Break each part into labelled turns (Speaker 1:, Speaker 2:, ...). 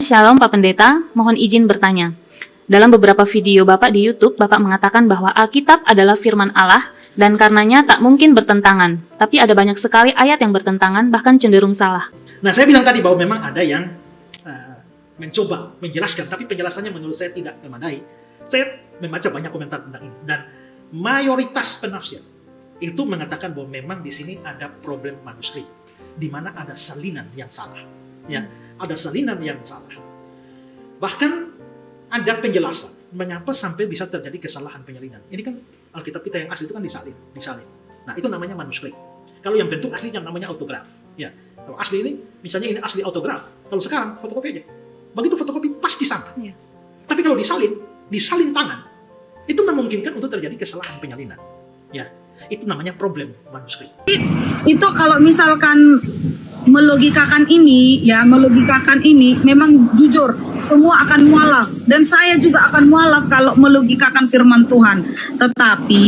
Speaker 1: Shalom Pak Pendeta, mohon izin bertanya. Dalam beberapa video Bapak di YouTube, Bapak mengatakan bahwa Alkitab adalah firman Allah dan karenanya tak mungkin bertentangan. Tapi ada banyak sekali ayat yang bertentangan, bahkan cenderung salah.
Speaker 2: Nah, saya bilang tadi bahwa memang ada yang mencoba menjelaskan, tapi penjelasannya menurut saya tidak memadai. Saya membaca banyak komentar tentang ini, dan mayoritas penafsir itu mengatakan bahwa memang di sini ada problem manuskrip, di mana ada salinan yang salah. Ya, ada salinan yang salah. Bahkan ada penjelasan mengapa sampai bisa terjadi kesalahan penyalinan. Ini kan Alkitab kita yang asli itu kan disalin. Nah, itu namanya manuskrip. Kalau yang bentuk asli yang namanya autograf. Ya, kalau asli ini, misalnya ini asli autograf. Kalau sekarang fotokopi aja. Begitu fotokopi pasti sama. Ya. Tapi kalau disalin tangan, itu memungkinkan untuk terjadi kesalahan penyalinan. Ya, itu namanya problem manuskrip.
Speaker 3: Itu kalau misalkan melogikakan ini memang jujur semua akan mualaf, dan saya juga akan mualaf kalau melogikakan firman Tuhan. Tetapi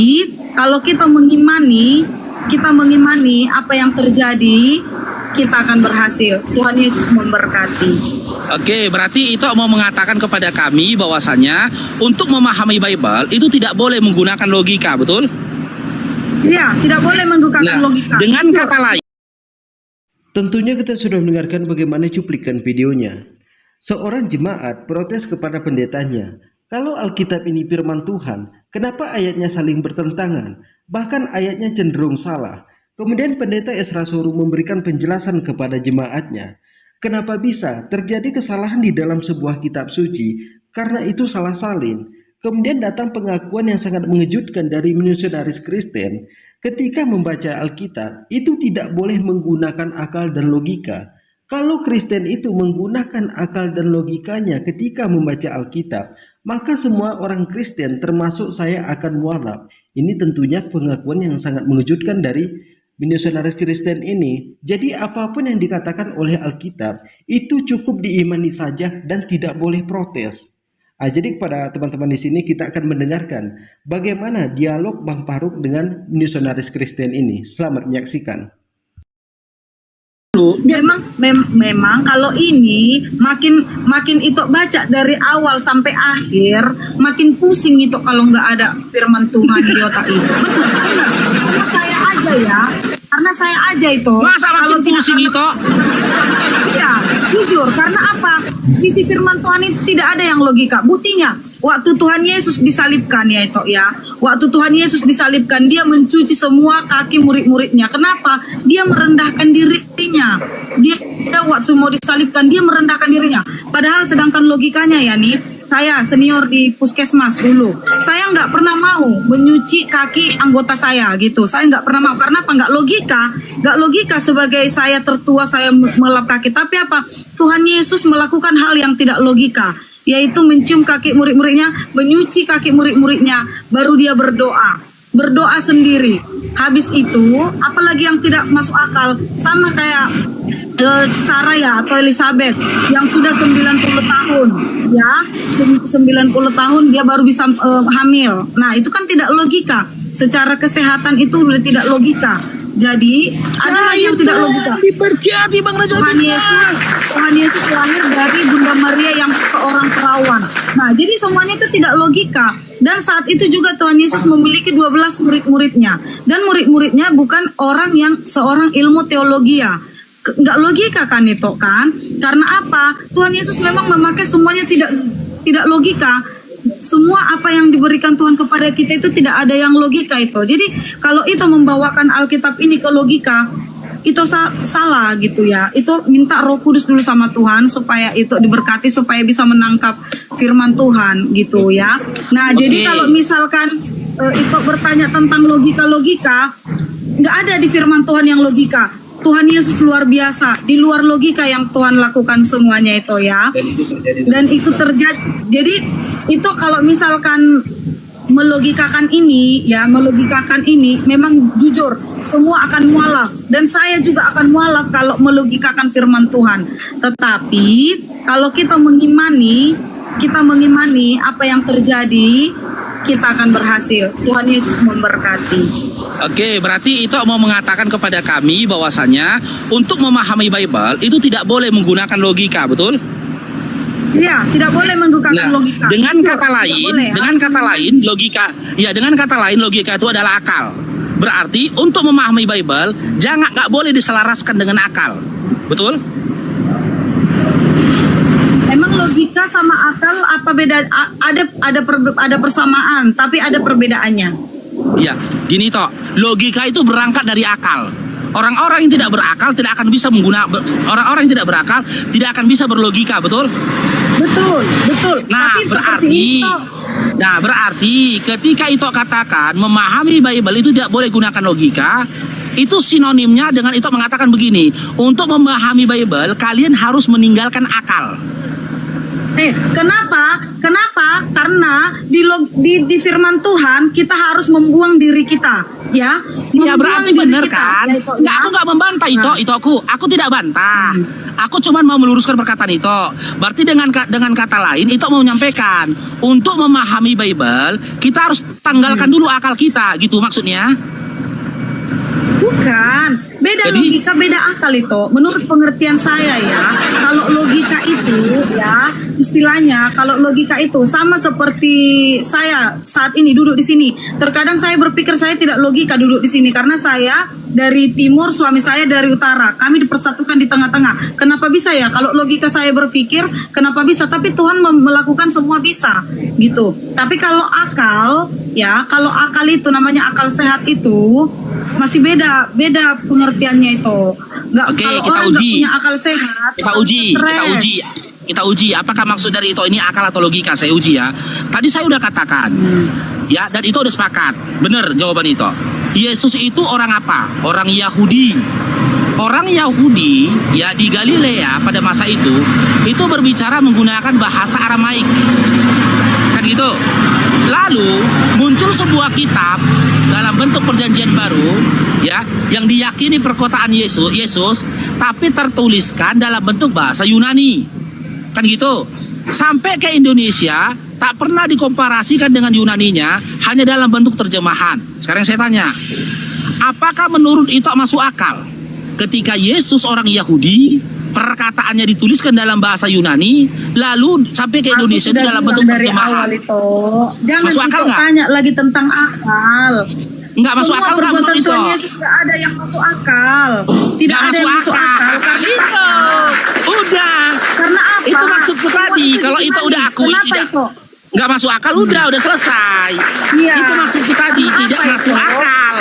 Speaker 3: kalau kita mengimani apa yang terjadi, kita akan berhasil. Tuhan Yesus memberkati.
Speaker 4: Oke, berarti itu mau mengatakan kepada kami bahwasanya untuk memahami Bible itu tidak boleh menggunakan logika, betul?
Speaker 3: Iya, tidak boleh menggunakan logika.
Speaker 4: Dengan kata lain,
Speaker 5: tentunya kita sudah mendengarkan bagaimana cuplikan videonya. Seorang jemaat protes kepada pendetanya, kalau Alkitab ini firman Tuhan, kenapa ayatnya saling bertentangan? Bahkan ayatnya cenderung salah. Kemudian pendeta Esra Suruh memberikan penjelasan kepada jemaatnya. Kenapa bisa terjadi kesalahan di dalam sebuah kitab suci? Karena itu salah salin. Kemudian datang pengakuan yang sangat mengejutkan dari misionaris Kristen. Ketika membaca Alkitab, itu tidak boleh menggunakan akal dan logika. Kalau Kristen itu menggunakan akal dan logikanya ketika membaca Alkitab, maka semua orang Kristen termasuk saya akan mualaf. Ini tentunya pengakuan yang sangat mengejutkan dari misionaris Kristen ini. Jadi apapun yang dikatakan oleh Alkitab, itu cukup diimani saja dan tidak boleh protes. Jadi kepada teman-teman di sini kita akan mendengarkan bagaimana dialog Bang Faruk dengan misionaris Kristen ini. Selamat menyaksikan.
Speaker 3: Memang kalau ini makin itu baca dari awal sampai akhir, makin pusing itu kalau nggak ada firman Tuhan di otak itu. Karena saya aja itu.
Speaker 4: Masa makin pusing itu?
Speaker 3: Iya, jujur. Karena apa? Isi firman Tuhan itu tidak ada yang logika. Buktinya, waktu Tuhan Yesus disalibkan Waktu Tuhan Yesus disalibkan, dia mencuci semua kaki murid-muridnya. Kenapa? Dia merendahkan dirinya. Dia waktu mau disalibkan, dia merendahkan dirinya. Padahal sedangkan logikanya saya senior di puskesmas dulu, saya nggak pernah mau menyuci kaki anggota saya gitu. Saya nggak pernah mau. Karena apa? Nggak logika sebagai saya tertua saya melap kaki. Tapi apa? Tuhan Yesus melakukan hal yang tidak logika, yaitu mencium kaki murid-muridnya, menyuci kaki murid-muridnya, baru dia berdoa sendiri. Habis itu, apalagi yang tidak masuk akal, sama kayak Sarah atau Elizabeth yang sudah 90 tahun 90 tahun dia baru bisa hamil. Nah, itu kan tidak logika. Secara kesehatan itu sudah tidak logika. Jadi ada lagi yang tidak logika. Tuhan Yesus lahir dari Bunda Maria yang seorang perawan. Nah, jadi semuanya itu tidak logika. Dan saat itu juga Tuhan Yesus memiliki 12 murid-muridnya. Dan murid-muridnya bukan orang yang seorang ilmu teologi nggak logika kan itu kan? Karena apa? Tuhan Yesus memang memakai semuanya tidak logika. Semua apa yang diberikan Tuhan kepada kita itu tidak ada yang logika itu. Jadi kalau itu membawakan Alkitab ini ke logika, itu salah gitu ya. Itu minta Roh Kudus dulu sama Tuhan supaya itu diberkati, supaya bisa menangkap firman Tuhan gitu ya. Nah, jadi kalau misalkan itu bertanya tentang logika, nggak ada di firman Tuhan yang logika. Tuhan Yesus luar biasa, di luar logika yang Tuhan lakukan semuanya itu ya. Dan itu terjadi. Jadi itu kalau misalkan melogikakan ini memang jujur semua akan mualaf, dan saya juga akan mualaf kalau melogikakan firman Tuhan. Tetapi kalau kita mengimani apa yang terjadi, kita akan berhasil. Tuhan Yesus memberkati.
Speaker 4: Oke, berarti itu mau mengatakan kepada kami bahwasanya untuk memahami Bible itu tidak boleh menggunakan logika, betul?
Speaker 3: Iya, tidak boleh menggunakan
Speaker 4: Nah,
Speaker 3: logika.
Speaker 4: dengan
Speaker 3: Jujur,
Speaker 4: kata
Speaker 3: tidak
Speaker 4: lain,
Speaker 3: boleh.
Speaker 4: dengan
Speaker 3: Harus
Speaker 4: kata lain logika, ya dengan kata lain logika itu adalah akal. Berarti untuk memahami Bible nggak boleh diselaraskan dengan akal, betul?
Speaker 3: Emang logika sama akal apa beda? Ada persamaan, tapi ada perbedaannya.
Speaker 4: Ya, gini toh, logika itu berangkat dari akal. Orang-orang yang tidak berakal tidak akan bisa orang-orang yang tidak berakal tidak akan bisa berlogika, betul?
Speaker 3: Betul, betul.
Speaker 4: Nah,
Speaker 3: Tapi seperti ini toh,
Speaker 4: berarti ketika itu katakan memahami Bible itu tidak boleh gunakan logika, itu sinonimnya dengan itu mengatakan begini, untuk memahami Bible kalian harus meninggalkan akal.
Speaker 3: Kenapa? Kenapa? Karena di firman Tuhan kita harus membuang diri kita, ya.
Speaker 4: Ya
Speaker 3: Membuang
Speaker 4: berarti
Speaker 3: diri
Speaker 4: benar
Speaker 3: kita,
Speaker 4: kan?
Speaker 3: ya, itu,
Speaker 4: Nggak,
Speaker 3: ya.
Speaker 4: aku nggak membantah itu,
Speaker 3: Nah.
Speaker 4: itu aku tidak bantah. Aku cuma mau meluruskan perkataan itu. Berarti dengan kata lain itu mau menyampaikan untuk memahami Bible kita harus tanggalkan dulu akal kita, gitu maksudnya.
Speaker 3: Bukan, beda
Speaker 4: Jadi-
Speaker 3: logika, beda akal itu. Menurut pengertian saya ya, kalau logika itu ya, istilahnya kalau logika itu sama seperti saya saat ini duduk di sini. Terkadang saya berpikir saya tidak logika duduk di sini karena saya dari timur, suami saya dari utara. Kami dipersatukan di tengah-tengah. Kenapa bisa ya? Kalau logika saya berpikir, kenapa bisa? Tapi Tuhan melakukan semua bisa, gitu. Tapi kalau akal, ya, kalau akal itu namanya akal sehat itu masih beda pengertiannya itu.
Speaker 4: Oke,
Speaker 3: Kalau
Speaker 4: kita
Speaker 3: orang nggak
Speaker 4: uji.
Speaker 3: punya akal sehat,
Speaker 4: Kita uji apakah maksud dari itu ini akal atau logika. Saya uji ya. Tadi saya udah katakan ya, dan itu udah sepakat, bener jawaban itu. Yesus itu orang apa? Orang Yahudi. Orang Yahudi ya di Galilea pada masa itu berbicara menggunakan bahasa Aramaik, kan gitu. Lalu muncul sebuah kitab dalam bentuk perjanjian baru ya yang diyakini perkotaan Yesus tapi tertuliskan dalam bentuk bahasa Yunani, kan gitu. Sampai ke Indonesia tak pernah dikomparasikan dengan Yunaninya, hanya dalam bentuk terjemahan. Sekarang saya tanya, apakah menurut itu masuk akal ketika Yesus orang Yahudi perkataannya dituliskan dalam bahasa Yunani lalu sampai ke Indonesia itu dalam bentuk
Speaker 3: dari
Speaker 4: terjemahan?
Speaker 3: awal itu. Jangan
Speaker 4: Masuk akal
Speaker 3: itu
Speaker 4: nggak?
Speaker 3: tanya lagi tentang akal.
Speaker 4: Nggak masuk
Speaker 3: Semua
Speaker 4: akal nggak
Speaker 3: perbuatan
Speaker 4: menurut
Speaker 3: Tuhan
Speaker 4: itu?
Speaker 3: Yesus nggak ada yang masuk akal. Tidak
Speaker 4: Nggak
Speaker 3: ada yang masuk akal.
Speaker 4: Itu udah.
Speaker 3: Karena apa?
Speaker 4: Itu maksudku
Speaker 3: Semua
Speaker 4: tadi.
Speaker 3: itu
Speaker 4: Kalau itu
Speaker 3: dimana?
Speaker 4: udah akui
Speaker 3: Kenapa
Speaker 4: tidak
Speaker 3: itu?
Speaker 4: nggak masuk akal, udah selesai.
Speaker 3: Iya.
Speaker 4: Itu maksudku tadi,
Speaker 3: Karena
Speaker 4: tidak
Speaker 3: apa
Speaker 4: masuk
Speaker 3: itu?
Speaker 4: akal.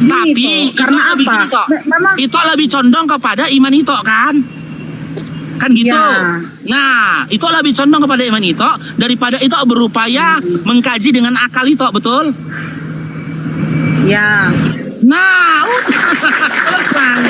Speaker 3: Gini
Speaker 4: Tapi
Speaker 3: toh, karena
Speaker 4: itu lebih
Speaker 3: apa?
Speaker 4: gini, Tok.
Speaker 3: Memang
Speaker 4: Itu lebih condong kepada iman itu kan? Kan gitu.
Speaker 3: Ya.
Speaker 4: Nah, itu lebih condong kepada iman itu daripada itu berupaya mengkaji dengan akal itu, betul?
Speaker 3: ya.
Speaker 4: Nah, udah selesai.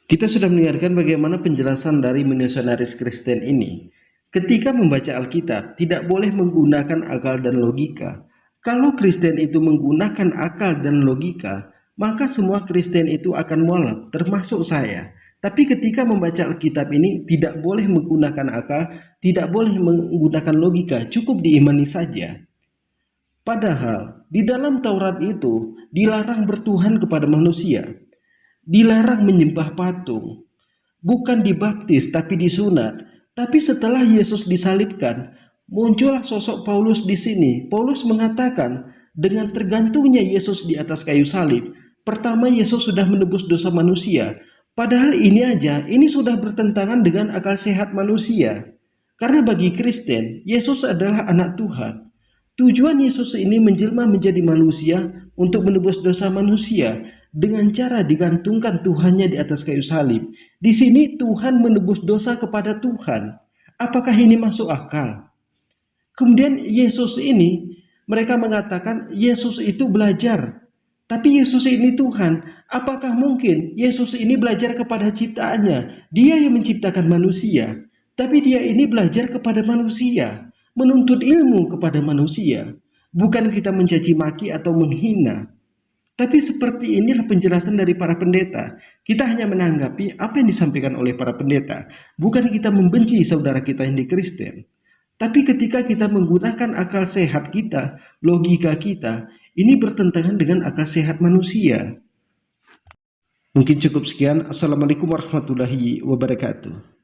Speaker 5: Kita sudah mendengarkan bagaimana penjelasan dari misionaris Kristen ini. Ketika membaca Alkitab, tidak boleh menggunakan akal dan logika. Kalau Kristen itu menggunakan akal dan logika, maka semua Kristen itu akan mualaf, termasuk saya. Tapi ketika membaca Alkitab ini, tidak boleh menggunakan akal, tidak boleh menggunakan logika, cukup diimani saja. Padahal, di dalam Taurat itu dilarang bertuhan kepada manusia. Dilarang menyembah patung, bukan dibaptis tapi disunat. Tapi setelah Yesus disalibkan, muncullah sosok Paulus di sini. Paulus mengatakan, dengan tergantungnya Yesus di atas kayu salib, pertama Yesus sudah menebus dosa manusia. Padahal ini sudah bertentangan dengan akal sehat manusia. Karena bagi Kristen, Yesus adalah anak Tuhan. Tujuan Yesus ini menjelma menjadi manusia untuk menebus dosa manusia dengan cara digantungkan Tuhannya di atas kayu salib. Di sini Tuhan menebus dosa kepada Tuhan. Apakah ini masuk akal? Kemudian Yesus ini, mereka mengatakan Yesus itu belajar. Tapi Yesus ini Tuhan. Apakah mungkin Yesus ini belajar kepada ciptaannya? Dia yang menciptakan manusia. Tapi dia ini belajar kepada manusia, menuntut ilmu kepada manusia. Bukan kita mencaci maki atau menghina. Tapi seperti inilah penjelasan dari para pendeta. Kita hanya menanggapi apa yang disampaikan oleh para pendeta. Bukan kita membenci saudara kita yang di Kristen. Tapi ketika kita menggunakan akal sehat kita, logika kita, ini bertentangan dengan akal sehat manusia. Mungkin cukup sekian. Assalamualaikum warahmatullahi wabarakatuh.